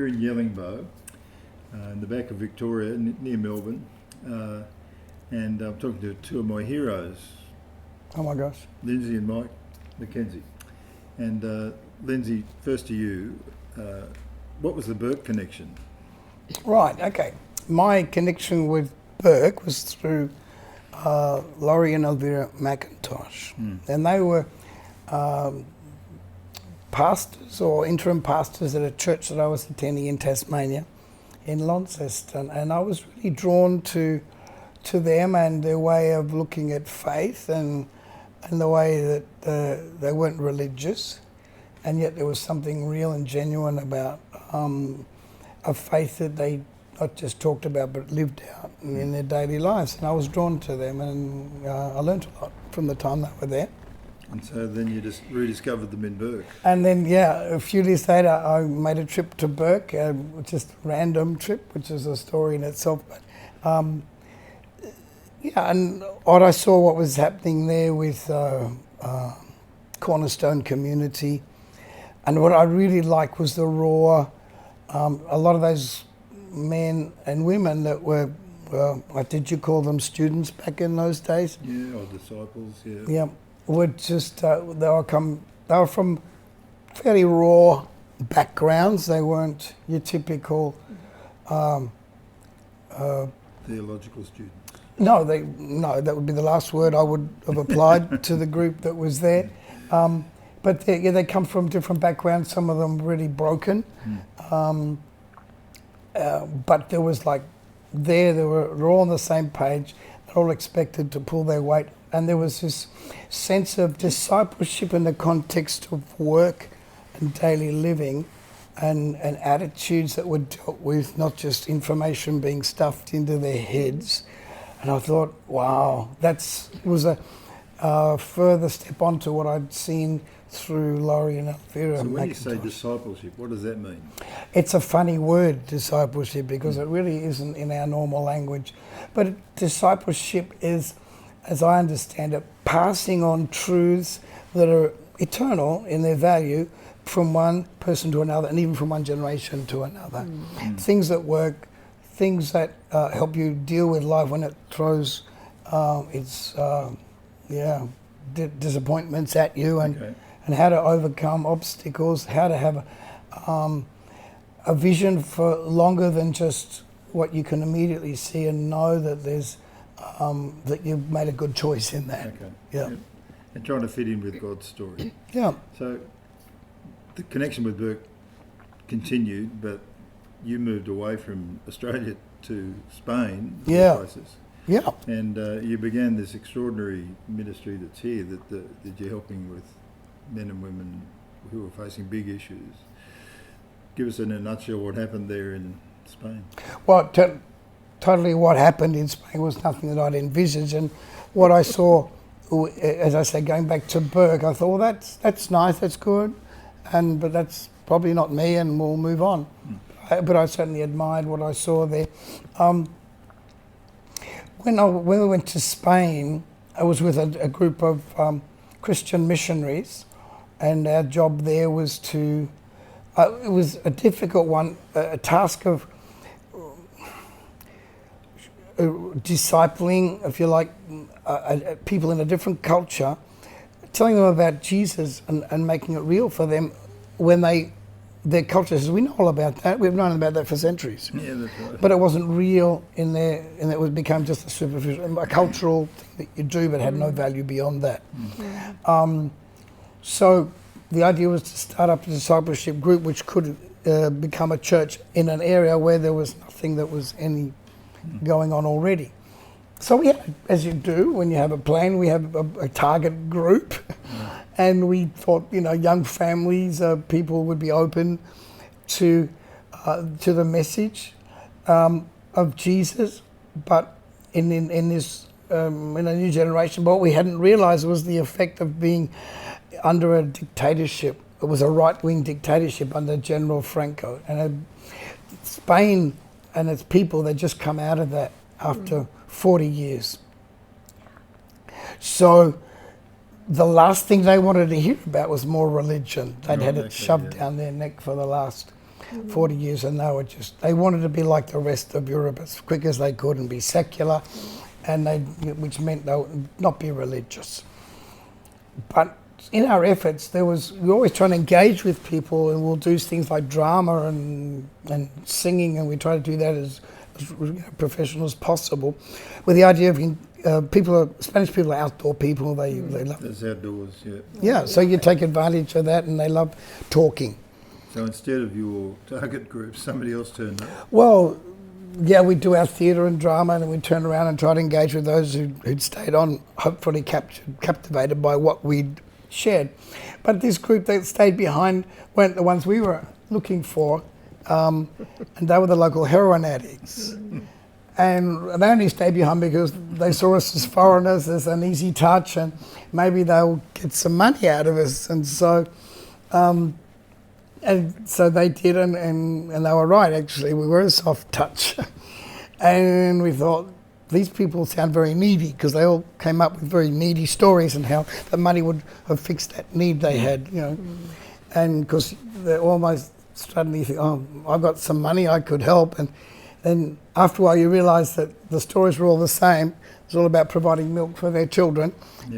you're in Yellingbo, in the back of Victoria, near Melbourne, and I'm talking to two of my heroes. Oh my gosh. Lindsay and Myk McKenzie. And Lindsay, first to you, what was the Burke connection? Right, okay. My connection with Burke was through Laurie and Elvira McIntosh. And they were pastors or interim pastors at a church that I was attending in Tasmania, in Launceston. And I was really drawn to them and their way of looking at faith and the way that they weren't religious, and yet there was something real and genuine about a faith that they not just talked about but lived out in their daily lives. And I was drawn to them, and I learnt a lot from the time they were there. And so then you just rediscovered them in Burke. And then, a few years later, I made a trip to Burke, just a random trip, which is a story in itself. But and I saw what was happening there with Cornerstone Community, and what I really liked was the raw. A lot of those men and women that were, what did you call them, students back in those days? Yeah, or disciples. Yeah. Yeah, were just they were from fairly raw backgrounds. They weren't your typical Theological students. No, that would be the last word I would have applied to the group that was there. But they come from different backgrounds, some of them really broken. But there was they were all on the same page, they're all expected to pull their weight. And there was this sense of discipleship in the context of work and daily living and attitudes that were dealt with, not just information being stuffed into their heads. And I thought, wow, that was a further step onto what I'd seen through Laurie and Elvira. So when you say discipleship, what does that mean? It's a funny word, discipleship, because it really isn't in our normal language. But discipleship is, as I understand it, passing on truths that are eternal in their value from one person to another, and even from one generation to another. Things that work, things that help you deal with life when it throws its disappointments at you, and how to overcome obstacles, how to have a vision for longer than just what you can immediately see, and know that there's that you've made a good choice in that. Okay. Yeah. Yep. And trying to fit in with God's story. Yeah. So the connection with Burke continued, but you moved away from Australia to Spain, places. Yeah. And you began this extraordinary ministry that's here, that you're helping with men and women who are facing big issues. Give us in a nutshell what happened there in Spain. Well, totally what happened in Spain was nothing that I'd envisaged, and what I saw, as I say, going back to Burke, I thought, well, that's nice, that's good, but that's probably not me, and we'll move on. But I certainly admired what I saw there. When we went to Spain, I was with a group of Christian missionaries, and our job there was to, it was a difficult one, a task of discipling, if you like, people in a different culture, telling them about Jesus and making it real for them when their culture says, we know all about that, we've known about that for centuries. Yeah, that's right. But it wasn't real in there, and it became just a superficial, a cultural thing that you do, but had no value beyond that. So the idea was to start up a discipleship group which could become a church in an area where there was nothing that was any going on already. So we had, as you do when you have a plan, we have a target group, and we thought, young families, people would be open to the message of Jesus, but in this in a new generation. But what we hadn't realised was the effect of being under a dictatorship. It was a right-wing dictatorship under General Franco, and Spain and its people, they just come out of that after 40 years. So the last thing they wanted to hear about was more religion. They'd had it shoved down their neck for the last 40 years, and they wanted to be like the rest of Europe as quick as they could and be secular, and which meant they would not be religious. But in our efforts, we're always trying to engage with people, and we'll do things like drama and singing, and we try to do that as professional as possible, with the idea of Spanish people are outdoor people. They love It's outdoors, yeah. Yeah, so you take advantage of that, and they love talking. So instead of your target group, somebody else turned up. Well, yeah, we do our theatre and drama, and we turn around and try to engage with those who'd stayed on, hopefully captivated by what we'd shared. But this group that stayed behind weren't the ones we were looking for, and they were the local heroin addicts. And they only stayed behind because they saw us as foreigners, as an easy touch, and maybe they'll get some money out of us. And so they did, and they were right, actually. We were a soft touch. And we thought, these people sound very needy, because they all came up with very needy stories and how the money would have fixed that need they had, And because they almost suddenly think, oh, I've got some money, I could help. And then after a while you realise that the stories were all the same. It's all about providing milk for their children,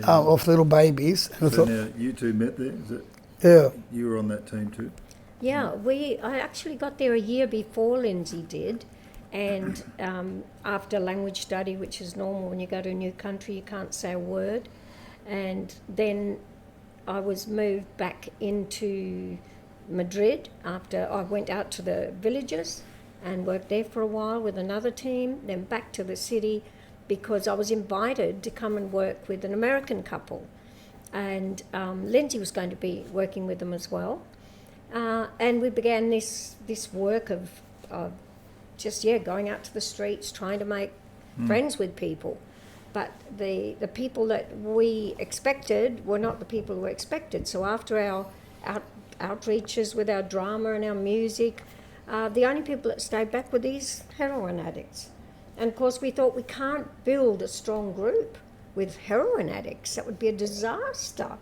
or for little babies. And so now you two met there, is it? Yeah. You were on that team too? Yeah, I actually got there a year before Lindsay did, and after language study, which is normal when you go to a new country, you can't say a word. And then I was moved back into Madrid after I went out to the villages and worked there for a while with another team, then back to the city because I was invited to come and work with an American couple. And Lindsay was going to be working with them as well. And we began this work of just going out to the streets, trying to make friends with people. But the people that we expected were not the people we expected. So after our outreaches with our drama and our music, the only people that stayed back were these heroin addicts. And of course we thought we can't build a strong group with heroin addicts. That would be a disaster.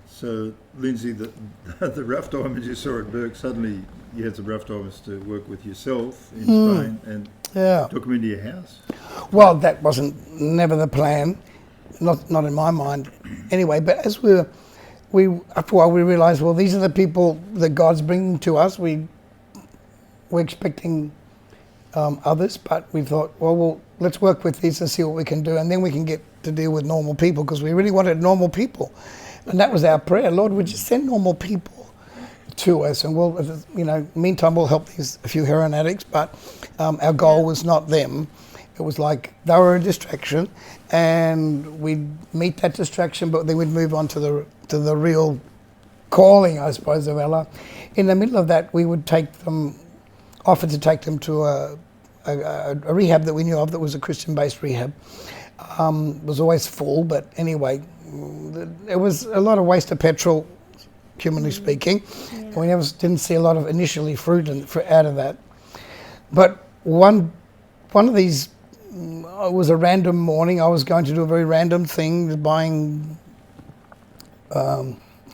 So, Lindsay, the rough diamonds you saw at Burke, suddenly you had some rough diamonds to work with yourself in Spain and took them into your house? Well, that wasn't never the plan, not in my mind anyway. But as we after a while we realised, well, these are the people that God's bringing to us. We're expecting others, but we thought, well, let's work with these and see what we can do, and then we can get to deal with normal people, because we really wanted normal people. And that was our prayer. Lord, would you send normal people to us? And we'll, meantime, we'll help a few heroin addicts, but our goal was not them. It was like they were a distraction, and we'd meet that distraction, but then we'd move on to the real calling, I suppose, of Allah. In the middle of that, we would offer to take them to a rehab that we knew of that was a Christian-based rehab. It was always full, but anyway, it was a lot of waste of petrol, humanly speaking, and we didn't see a lot of initially fruit out of that. But one of these, it was a random morning. I was going to do a very random thing, buying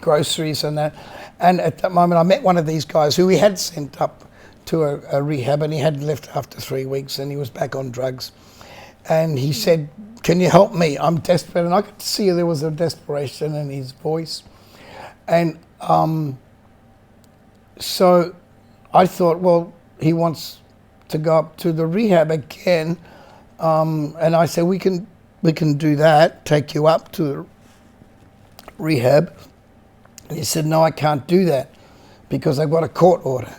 groceries and that. And at that moment, I met one of these guys who we had sent up to a rehab, and he had left after 3 weeks, and he was back on drugs. And he said, "Can you help me? I'm desperate." And I could see there was a desperation in his voice. And so I thought, well, he wants to go up to the rehab again. And I said, we can do that, take you up to the rehab. And he said, no, I can't do that because I've got a court order.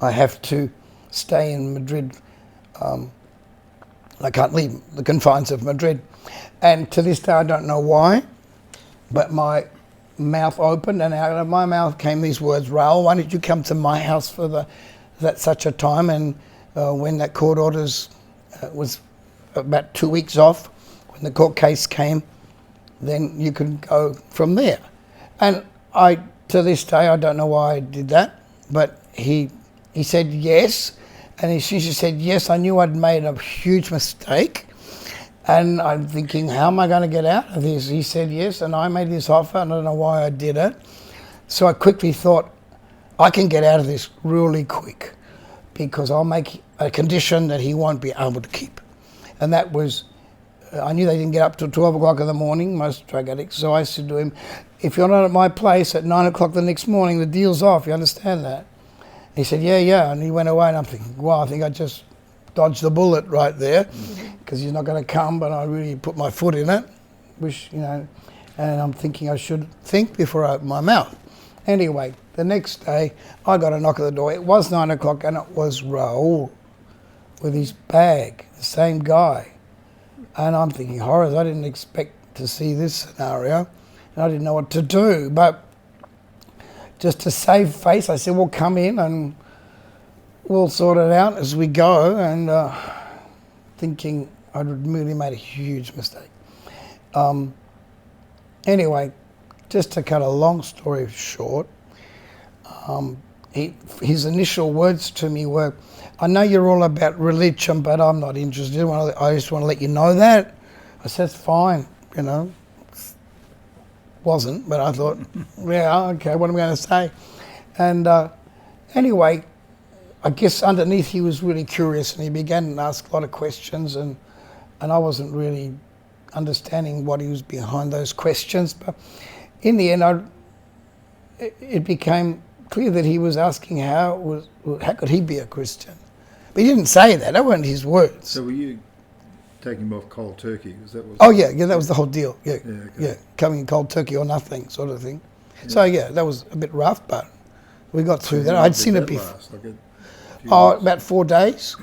I have to stay in Madrid. I can't leave the confines of Madrid. And to this day, I don't know why, but my mouth opened, and out of my mouth came these words, "Raoul, why did you come to my house for such a time?" And when that court orders was about 2 weeks off, when the court case came, then you can go from there. And to this day, I don't know why I did that, but he said yes. And as soon as he said yes, I knew I'd made a huge mistake. And I'm thinking, how am I going to get out of this? He said yes, and I made this offer, and I don't know why I did it. So I quickly thought, I can get out of this really quick because I'll make a condition that he won't be able to keep. And that was, I knew they didn't get up till 12 o'clock in the morning, most drug addicts, so I said to him, if you're not at my place at 9 o'clock the next morning, the deal's off, you understand that? He said, yeah, and he went away, and I'm thinking, wow, I think I just dodged the bullet right there, because he's not going to come, but I really put my foot in it, and I'm thinking I should think before I open my mouth. Anyway, the next day, I got a knock at the door. It was 9 o'clock, and it was Raul with his bag, the same guy. And I'm thinking, horrors, I didn't expect to see this scenario, and I didn't know what to do. But just to save face, I said, well, come in and we'll sort it out as we go. And thinking I'd really made a huge mistake. Anyway, just to cut a long story short, his initial words to me were, I know you're all about religion, but I'm not interested. I just want to let you know that. I said, it's fine, Wasn't, but I thought, yeah, okay, what am I going to say? And anyway, I guess underneath he was really curious, and he began to ask a lot of questions, and I wasn't really understanding what he was behind those questions. But in the end, it became clear that he was asking how could he be a Christian? But he didn't say that. That weren't his words. So were you taking him off cold turkey? Oh yeah, that was the whole deal. Yeah, okay. Yeah, coming cold turkey or nothing sort of thing. Yeah. So yeah, that was a bit rough, but we got through that. I'd seen it before. About 4 days.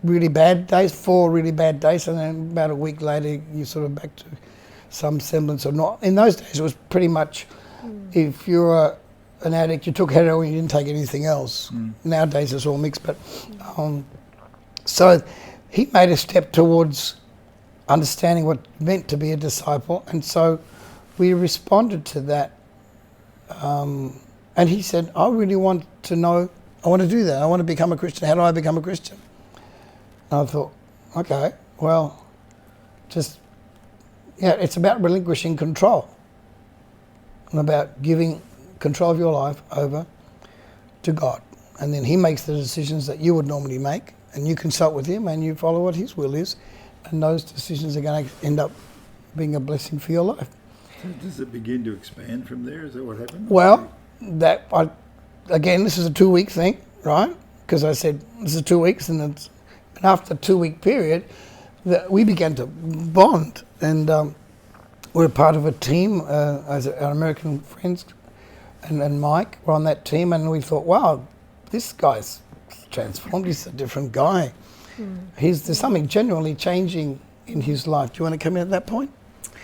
Really bad days, 4 really bad days, and then about a week later, you're sort of back to some semblance of not. In those days, it was pretty much if you're an addict, you took heroin, you didn't take anything else. Nowadays, it's all mixed, but so he made a step towards understanding what it meant to be a disciple, and so we responded to that. And he said, I really want to know, I want to do that. I want to become a Christian. How do I become a Christian? And I thought, okay, well, it's about relinquishing control and about giving control of your life over to God. And then he makes the decisions that you would normally make, and you consult with him and you follow what his will is, and those decisions are going to end up being a blessing for your life. So does it begin to expand from there? Is that what happened? Well, again, this is a 2-week thing, right? Because I said, this is 2 weeks, and after the 2-week period, we began to bond, and we're part of a team, as our American friends and Mike were on that team, and we thought, wow, this guy's transformed, he's a different guy. There's something genuinely changing in his life. Do you want to come in at that point?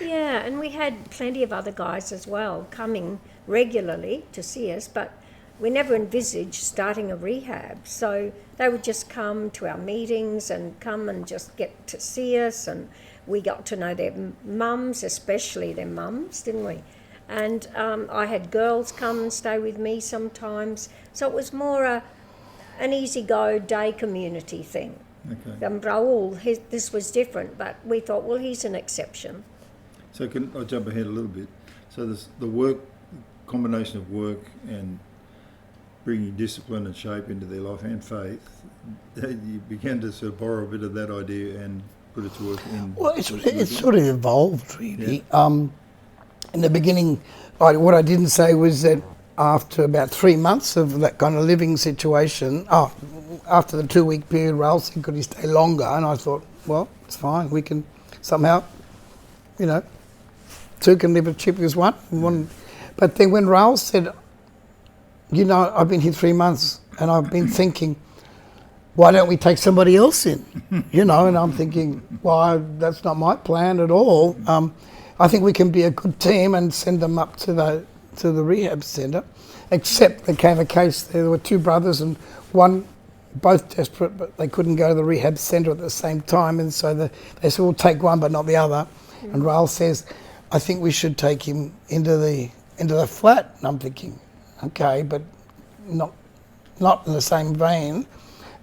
Yeah, and we had plenty of other guys as well coming regularly to see us, but we never envisaged starting a rehab. So they would just come to our meetings and come and just get to see us, and we got to know their mums, especially their mums, didn't we? And I had girls come and stay with me sometimes. So it was more an easy-go day community thing. Okay. Raul, this was different, but we thought, well, he's an exception. So I'll jump ahead a little bit. So the combination of work and bringing discipline and shape into their life and faith, you began to sort of borrow a bit of that idea and put it to work in... Well, it's sort of evolved, really. Yeah. In the beginning, what I didn't say was that after about 3 months of that kind of living situation, after the 2-week period, Raul said, could he stay longer? And I thought, well, it's fine. We can somehow, two can live as cheap as one. But then when Raul said, I've been here 3 months and I've been thinking, why don't we take somebody else in? And I'm thinking, well, that's not my plan at all. I think we can be a good team and send them up to the rehab centre. Except there came a case, there were 2 brothers and one, both desperate, but they couldn't go to the rehab centre at the same time, and so they said, we'll take one but not the other. And Raul says, I think we should take him into the flat. And I'm thinking, okay, but not in the same vein.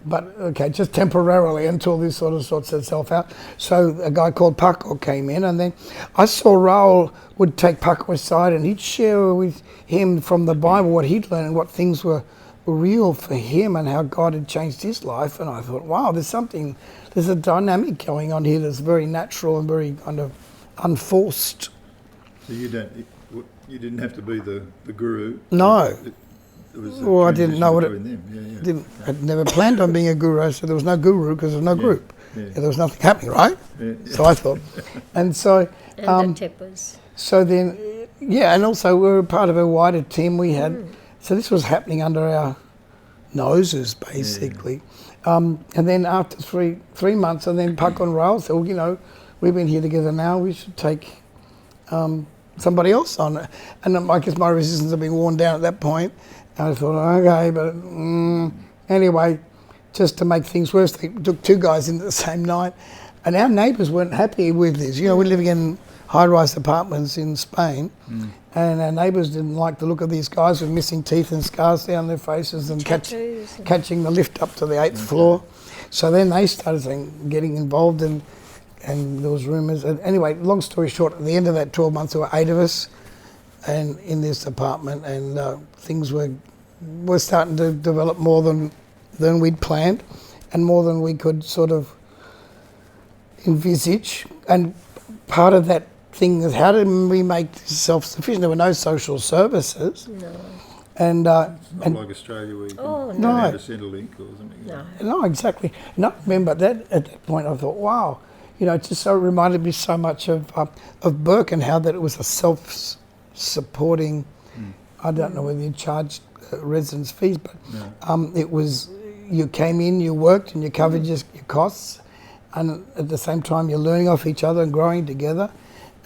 but okay, just temporarily until this sort of sorts itself out. So a guy called Paco came in, and then I saw Raul would take Paco aside and he'd share with him from the Bible what he'd learned and what things were real for him and how God had changed his life. And I thought, wow, there's a dynamic going on here that's very natural and very kind of unforced. So you didn't have to be the guru. No. It was Well, I didn't know what it. Them. I'd never planned on being a guru, so there was no guru because there was no group. Yeah. There was nothing happening, right? Yeah. So I thought, and so And the tippers. so then, and also we were part of a wider team. We had so this was happening under our noses basically, and then after three months, and then Paco and Raul said, well, we've been here together now. We should take somebody else on, and I guess my resistance had been worn down at that point. I thought, okay, but anyway, just to make things worse, they took two guys in the same night, and our neighbours weren't happy with this. We're living in high-rise apartments in Spain, and our neighbours didn't like the look of these guys with missing teeth and scars down their faces and catching the lift up to the 8th floor. So then they started getting involved, and there was rumours. And anyway, long story short, at the end of that 12 months, there were 8 of us, and in this apartment, and things were starting to develop more than we'd planned, and more than we could sort of envisage. And part of that thing is, how did we make this self-sufficient? There were no social services. No. And Not like Australia where you can have a Centrelink or something. No, exactly. And I remember that at that point I thought, wow, it just so reminded me so much of Burke and how that it was a self-supporting, I don't know whether you charged residence fees, but it was, you came in, you worked and you covered your costs, and at the same time you're learning off each other and growing together,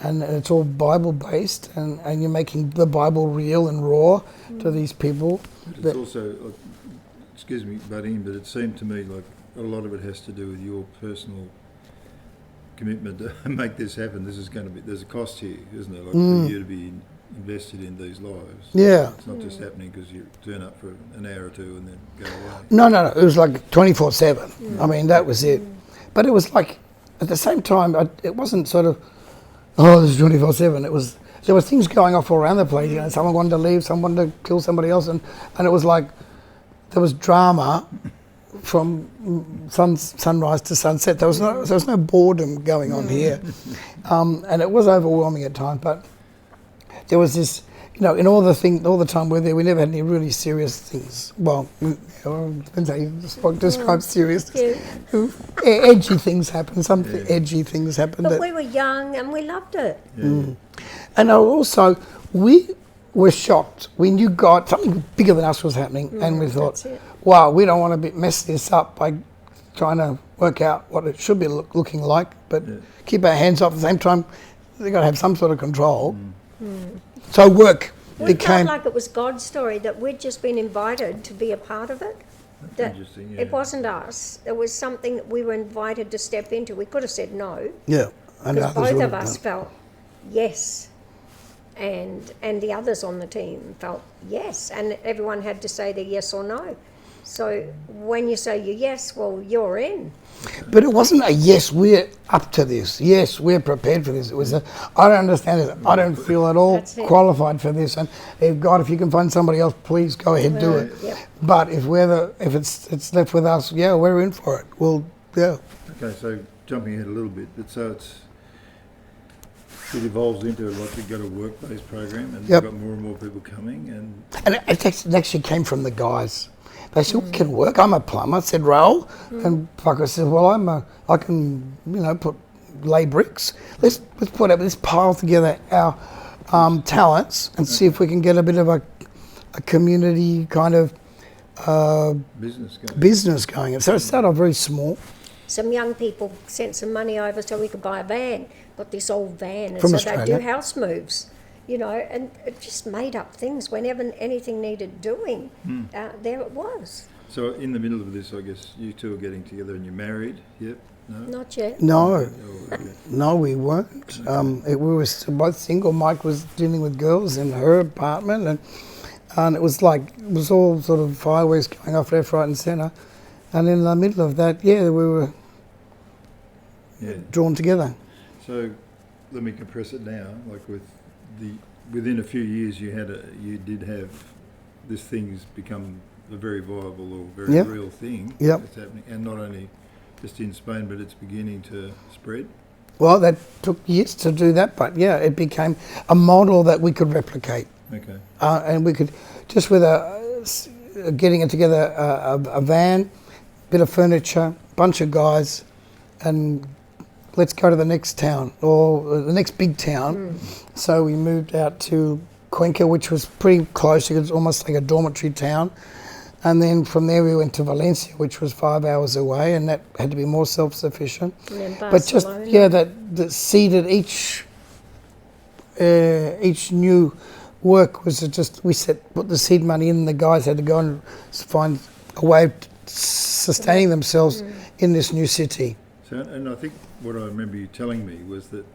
and it's all Bible based, and you're making the Bible real and raw to these people. But it's also, excuse me butting in, but it seemed to me like a lot of it has to do with your personal commitment to make this happen. There's a cost here, isn't there? Like for you to be invested in these lives. Yeah. It's not just happening because you turn up for an hour or two and then go away. No. It was like 24/7. I mean, that was it. But it was like, at the same time, it wasn't sort of, this is 24/7. There were things going off all around the place. Someone wanted to leave, someone wanted to kill somebody else, and it was like there was drama from sunrise to sunset. There was no boredom going on here, and it was overwhelming at times. But there was this, in all the time we're there, we never had any really serious things. Well, depends how you describe serious. Edgy things happen. Edgy things happen. But we were young and we loved it. And also, we were shocked. We knew something bigger than us was happening, and we thought, wow, we don't want to mess this up by trying to work out what it should be looking like, but keep our hands off. At the same time, they've got to have some sort of control. So work We became... felt like it was God's story, that we'd just been invited to be a part of it. That's interesting, yeah. It wasn't us. It was something that we were invited to step into. We could have said no. Yeah. Because both of us felt yes. And the others on the team felt yes. And everyone had to say their yes or no. So when you say your yes, well, you're in. But it wasn't a yes, we're up to this. Yes, we're prepared for this. It was I don't understand it. I don't feel at all qualified for this. And if you can find somebody else, please go ahead, do it. Yep. But if it's left with us, we're in for it. Okay, so jumping ahead a little bit, but so it evolves into like you've got a work-based program, and you've got more and more people coming, and it actually came from the guys. They said, we can work. I'm a plumber. I said, Raul. And Paco said, well, I can, lay bricks. Let's pile together our talents and see if we can get a bit of a community kind of business going. And so it started off very small. Some young people sent some money over so we could buy a van. Got this old van, and From so Australia. they'd do house moves. And it just made up things. Whenever anything needed doing, there it was. So in the middle of this, I guess you two are getting together and you're married. Yep. No. Not yet. No, no, we weren't. We were both single. Myk was dealing with girls in her apartment, and it was all sort of fireworks going off left, right, and centre. And in the middle of that, we were Yeah. drawn together. So let me compress it now. Like within a few years, you did have this thing's become a very viable or very Yep. real thing. Yep. That's happening, and not only just in Spain, but it's beginning to spread. Well, that took years to do that, but it became a model that we could replicate. Okay. And we could, just with getting it together, a van, bit of furniture, bunch of guys, and let's go to the next town or the next big town. So we moved out to Cuenca, which was pretty close. It was almost like a dormitory town. And then from there we went to Valencia, which was 5 hours away, and that had to be more self-sufficient. And then But just, Barcelona. that seeded each new work was just, put the seed money in, and the guys had to go and find a way of sustaining themselves in this new city. So, and I think what I remember you telling me was that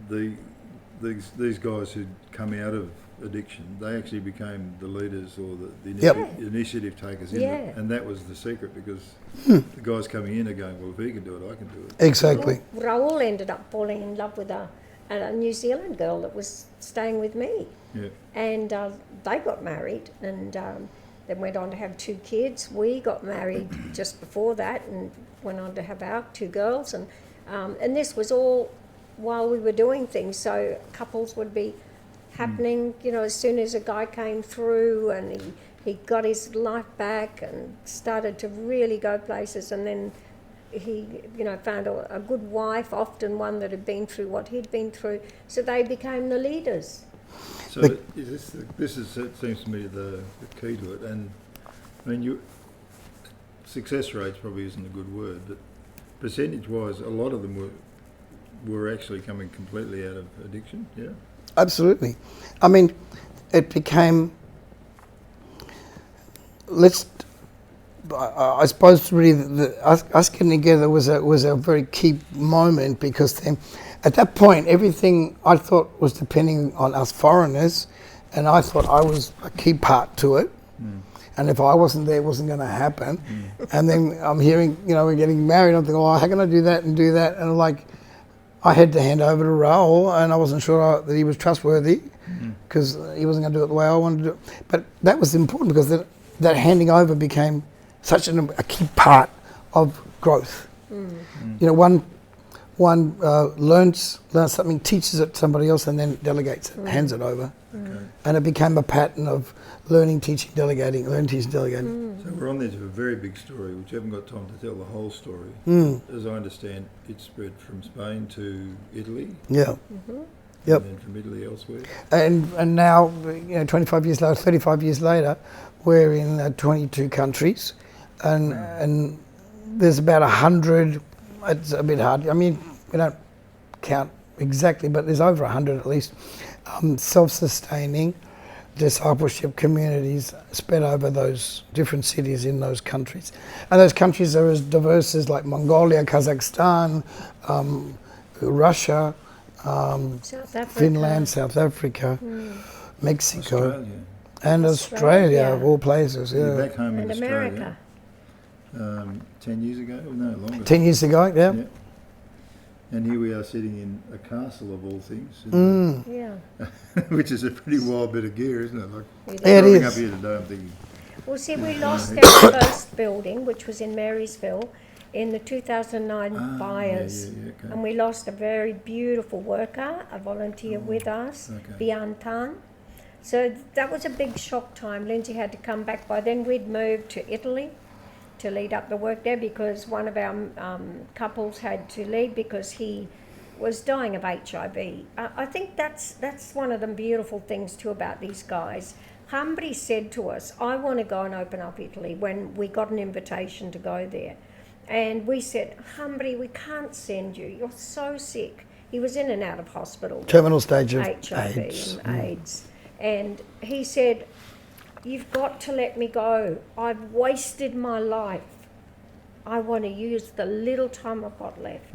these guys who'd come out of addiction, they actually became the leaders or the initiative takers in it, and that was the secret, because the guys coming in are going, well, if he can do it, I can do it. Exactly. Raoul ended up falling in love with a New Zealand girl that was staying with me. Yeah. And they got married and then went on to have 2 kids. We got married just before that and went on to have our 2 girls. And this was all while we were doing things. So couples would be happening, as soon as a guy came through and he got his life back and started to really go places, and then he, found a good wife, often one that had been through what he'd been through. So they became the leaders. So this is it seems to me the key to it, and I mean success rates probably isn't a good word, but percentage-wise, a lot of them were actually coming completely out of addiction. Yeah. Absolutely. I mean, it became, I suppose really us getting together was a very key moment, because then at that point everything I thought was depending on us foreigners, and I thought I was a key part to it. And if I wasn't there, it wasn't going to happen. And then I'm hearing, we're getting married. I'm thinking, how can I do that and do that? And I had to hand over to Raoul, and I wasn't sure that he was trustworthy, because he wasn't going to do it the way I wanted to do it. But that was important, because that handing over became such a key part of growth. One learns something, teaches it to somebody else, and then delegates it, hands it over. Okay. And it became a pattern of learning, teaching, delegating, learning, teaching, delegating. So we're on the edge of a very big story, which you haven't got time to tell the whole story. As I understand, it spread from Spain to Italy. Yeah. And Yep. then from Italy elsewhere. And now, 25 years later, 35 years later, we're in 22 countries, and there's about 100. It's a bit hard. I mean, we don't count exactly, but there's over 100 at least self-sustaining discipleship communities spread over those different cities in those countries. And those countries are as diverse as like Mongolia, Kazakhstan, Russia, South Africa. Finland, South Africa, Mexico, Australia. and Australia, of Australia. all places. You're Yeah. back home in And Australia. America. 10 years ago? Oh, no, longer. 10 years ago, yeah. Yeah. And here we are sitting in a castle of all things, isn't Yeah. it? Which is a pretty wild bit of gear, isn't it? Like Yeah, it driving is. up here today, I'm thinking, Well, see, we lost our first building, which was in Marysville, in the 2009 fires. yeah, okay. And we lost a very beautiful worker, a volunteer with us, okay. Biantan. So that was a big shock time. Lindsay had to come back. By then we'd moved to Italy to lead up the work there, because one of our couples had to leave because he was dying of HIV. I think that's one of the beautiful things too about these guys. Humbry said to us, I want to go and open up Italy, when we got an invitation to go there. And we said, Humbry, we can't send you. You're so sick. He was in and out of hospital. Terminal stage of HIV AIDS. and AIDS. And he said, you've got to let me go. I've wasted my life. I want to use the little time I've got left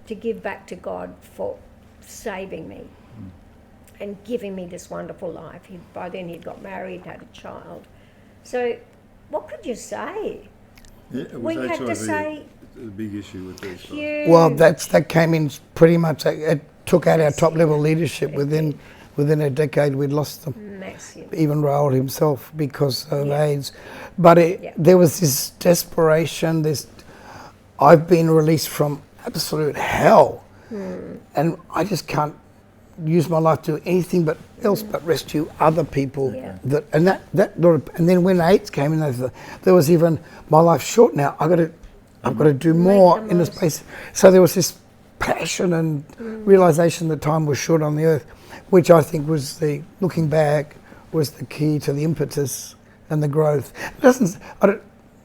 to give back to God for saving me and giving me this wonderful life. By then he'd got married, had a child. So what could you say? It we was had to HIV say, a big issue with these guys. huge. Well, that came in pretty much. It took out our top level leadership within a decade. We'd lost them. Massive. Even Raoul himself because of Yeah. AIDS. But Yeah. there was this desperation. I've been released from absolute hell, and I just can't use my life to do anything but rescue other people. Yeah. And then when AIDS came in, there was even my life's short now. I've got to do more the in the most. space. So there was this passion and realization that time was short on the earth, which I think was looking back, was the key to the impetus and the growth.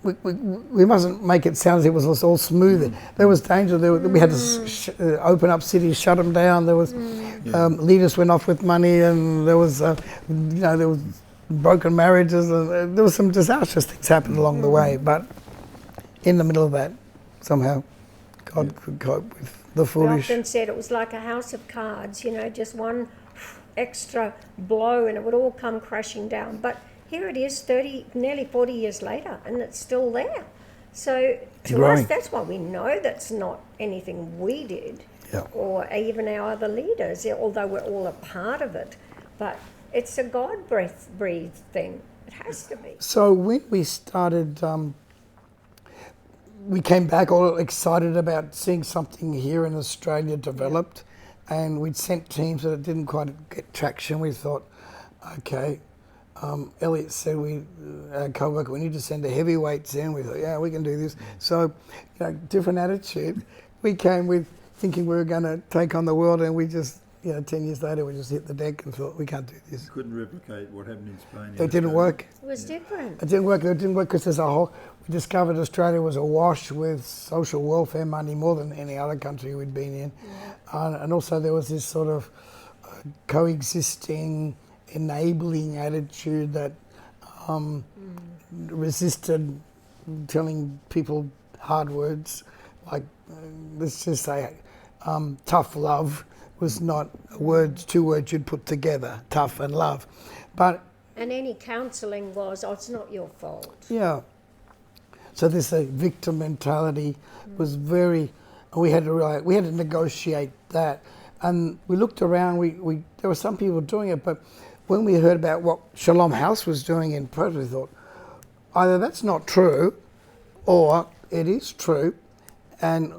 We mustn't make it sound as if it was all smooth. There was danger. We had to open up cities, shut them down. There was leaders went off with money, and there was there was broken marriages, and there was some disastrous things happened along the way. But in the middle of that, somehow, God could cope with the We foolish. often said it was like a house of cards, just one extra blow and it would all come crashing down. But here it is, nearly 40 years later, and it's still there. So to growing. us, that's why we know that's not anything we did, Yeah. or even our other leaders, although we're all a part of it. But it's a God-breathed thing. It has to be. So when we started, we came back all excited about seeing something here in Australia developed, and we'd sent teams that didn't quite get traction. We thought, okay, Elliot said our co-worker, we need to send the heavyweights in. We thought, yeah, we can do this. So, different attitude. We came with thinking we were going to take on the world, and we just, 10 years later, we just hit the deck and thought, we can't do this. Couldn't replicate what happened in Spain. It didn't work. It was different. It didn't work. It didn't work because we discovered Australia was awash with social welfare money more than any other country we'd been in. And also there was this sort of coexisting, enabling attitude that resisted telling people hard words. Like, let's just say, tough love was not two words you'd put together, tough and love. But And any counselling was, it's not your fault. yeah. So this victim mentality was we had to negotiate that. And we looked around, there were some people doing it, but when we heard about what Shalom House was doing in Perth, we thought, either that's not true, or it is true, and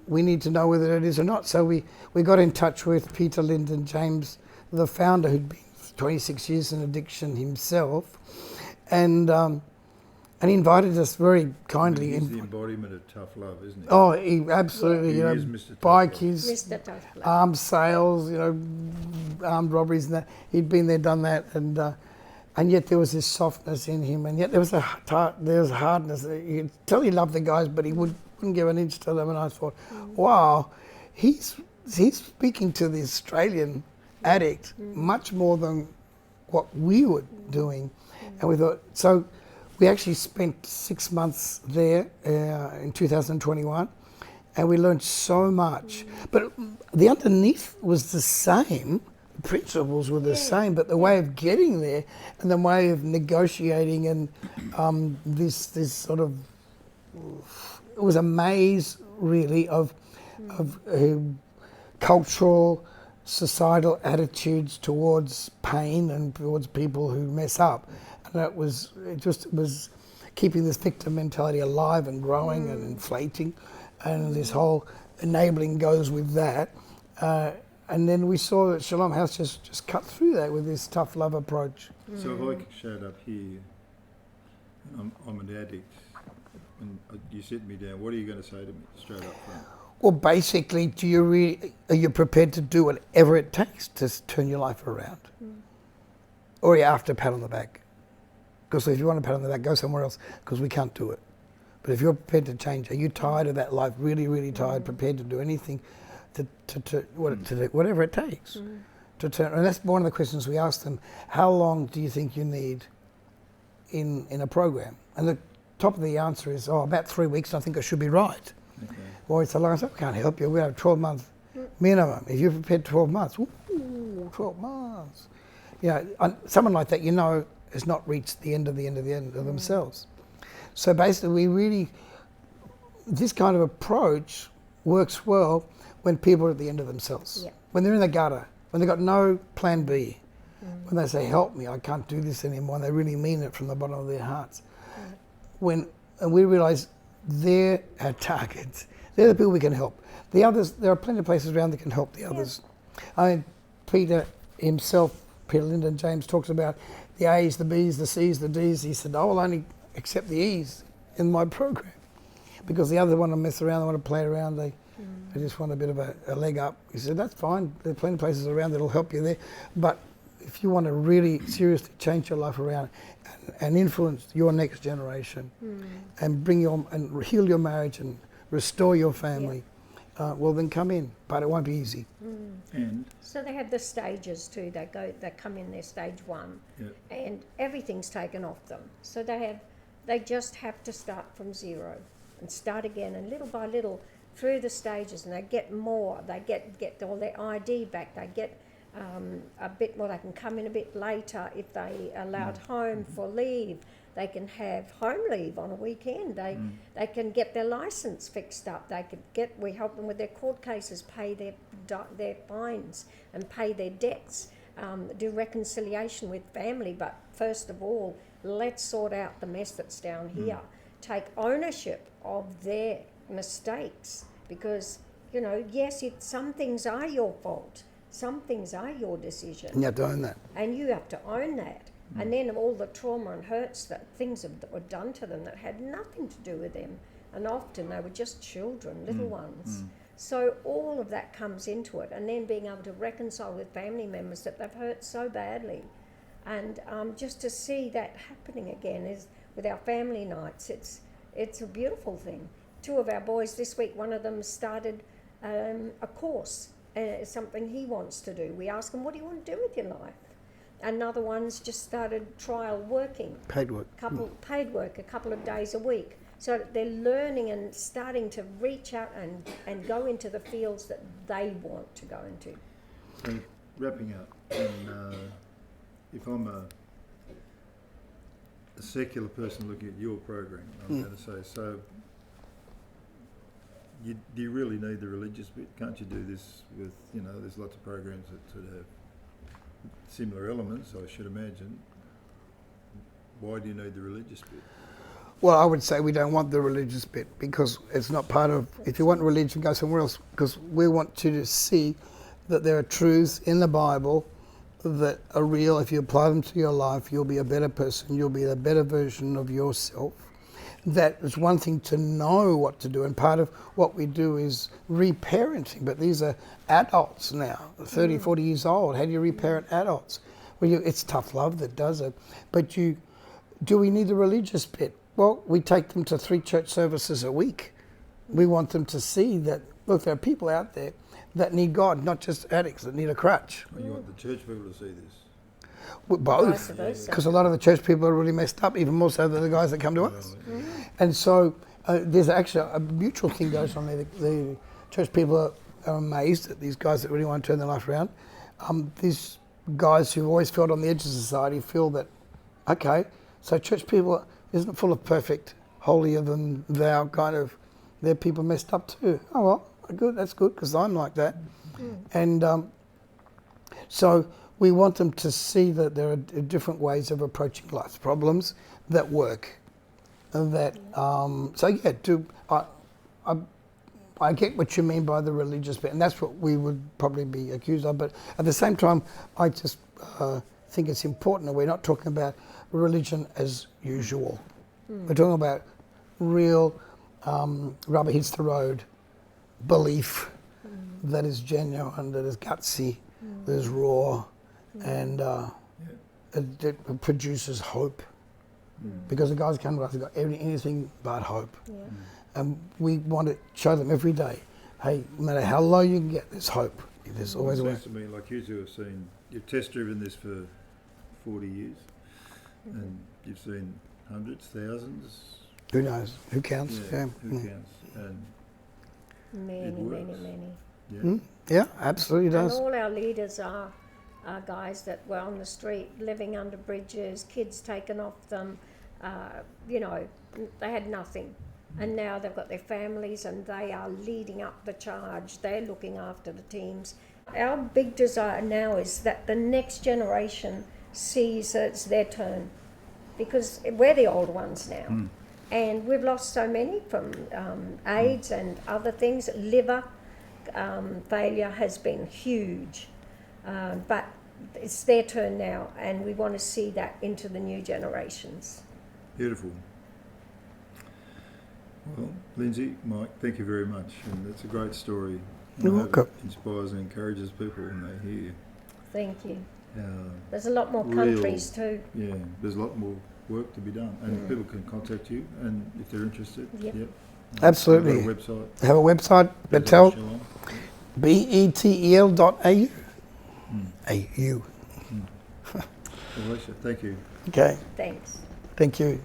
we need to know whether it is or not. So we got in touch with Peter Lyndon James, the founder, who'd been 26 years in addiction himself, and he invited us very kindly. He's the embodiment of tough love, isn't he? Oh, he absolutely, He is Mr. Tough bike Love. his Mr. Tough Love. armed sales, armed robberies and that. He'd been there, done that, and yet there was this softness in him, and yet there was hardness. You could tell he loved the guys, but he wouldn't give an inch to them. And I thought, wow, he's speaking to the Australian addict much more than what we were doing. And we thought, so we actually spent 6 months there in 2021, and we learned so much. But the underneath was the same, the principles were the same, but the way of getting there and the way of negotiating and this sort of, it was a maze really of cultural, societal attitudes towards pain and towards people who mess up. And it was keeping this victim mentality alive and growing and inflating, and this whole enabling goes with that. And then we saw that Shalom House just cut through that with this tough love approach. So if I showed up here, and I'm an addict, and you sit me down, what are you going to say to me straight up front? Well, basically, are you prepared to do whatever it takes to turn your life around? Or are you after a pat on the back? Because if you want a pat on the back, go somewhere else, because we can't do it. But if you're prepared to change, are you tired of that life, really, really tired, prepared to do anything, to do whatever it takes to turn? And that's one of the questions we asked them. How long do you think you need in a program? And the top of the answer is, about 3 weeks, I think I should be right. Okay. Well, it's a long time. I can't help you. We have 12 months minimum. If you're prepared 12 months, 12 months. Someone like that, has not reached the end of themselves. So basically, this kind of approach works well when people are at the end of themselves. Yeah. When they're in the gutter, when they've got no plan B, when they say, help me, I can't do this anymore, and they really mean it from the bottom of their hearts. And we realise they're our targets. They're the people we can help. The others, there are plenty of places around that can help the others. I mean, Peter himself, Peter Lyndon James, talks about the A's, the B's, the C's, the D's. He said, I will only accept the E's in my program because the others want to mess around, they want to play around, they just want a bit of a leg up. He said, that's fine, there are plenty of places around that'll help you there. But if you want to really seriously change your life around and influence your next generation and and heal your marriage and restore your family, well then come in, but it won't be easy. And So they have the stages too. They come in their stage 1, and everything's taken off them. So they just have to start from zero and start again, and little by little through the stages, and they get more. They get all their ID back. They get a bit more. They can come in a bit later if they allowed home for leave. They can have home leave on a weekend. They can get their license fixed up. We help them with their court cases, pay their fines and pay their debts, do reconciliation with family. But first of all, let's sort out the mess that's down here. Take ownership of their mistakes, because, yes, some things are your fault. Some things are your decision. And you have to own that. And you have to own that. And then all the trauma and hurts that things were done to them that had nothing to do with them. And often they were just children, little ones. So all of that comes into it. And then being able to reconcile with family members that they've hurt so badly. And just to see that happening again is with our family nights. It's a beautiful thing. 2 of our boys this week, one of them started a course, something he wants to do. We ask him, what do you want to do with your life? Another one's just started trial working. Paid work. Paid work, a couple of days a week. So they're learning and starting to reach out and go into the fields that they want to go into. so wrapping up, and, if I'm a secular person looking at your program, I'm going to say, so do you really need the religious bit? Can't you do this with, there's lots of programs that sort of have similar elements, I should imagine. Why do you need the religious bit? Well, I would say we don't want the religious bit because it's not part of, if you want religion, go somewhere else, because we want you to see that there are truths in the Bible that are real. If you apply them to your life, you'll be a better person, you'll be a better version of yourself. That is one thing to know what to do, and part of what we do is reparenting, but these are adults now, 30, 40 years old. How do you reparent adults? Well, it's tough love that does it. But do we need the religious bit? Well, we take them to 3 church services a week. We want them to see that, look, there are people out there that need God, not just addicts that need a crutch. Well, you want the church people to see this? Both, because a lot of the church people are really messed up, even more so than the guys that come to us. And so there's actually a mutual thing goes on there. The church people are amazed at these guys that really want to turn their life around. These guys who've always felt on the edge of society feel that, okay, so church people isn't full of perfect, holier than thou kind of, they're people messed up too. Oh well, good, that's good, because I'm like that. And so we want them to see that there are different ways of approaching life's problems that work. And that, I get what you mean by the religious bit, and that's what we would probably be accused of. But at the same time, I just think it's important that we're not talking about religion as usual. We're talking about real rubber hits the road belief that is genuine, that is gutsy, that is raw, and it produces hope. Because the guys come to us have got anything but hope. And we want to show them every day, hey, no matter how low you can get, there's hope. There's always a way. It seems to me like you two have seen, you've test driven this for 40 years, and you've seen hundreds, thousands. Who knows? Who counts? Yeah, who counts? And Many. Yeah, absolutely does. And all our leaders are guys that were on the street, living under bridges, kids taken off them, you know, they had nothing. And now they've got their families and they are leading up the charge. They're looking after the teams. Our big desire now is that the next generation sees that it's their turn, because we're the old ones now. And we've lost so many from AIDS and other things. Liver failure has been huge. But it's their turn now, and we want to see that into the new generations. Beautiful. Well, Lindsay, Mike, thank you very much. And it's a great story. You're I hope welcome. it inspires and encourages people when they hear. Thank you. Uh, There's a lot more real- countries too. Yeah, there's a lot more work to be done. And people can contact you and if they're interested. Yep. Absolutely. You've got a website. Have a website, Betel, Shalom. betel.au. AU. Alicia, thank you. Okay, Thanks. thank you.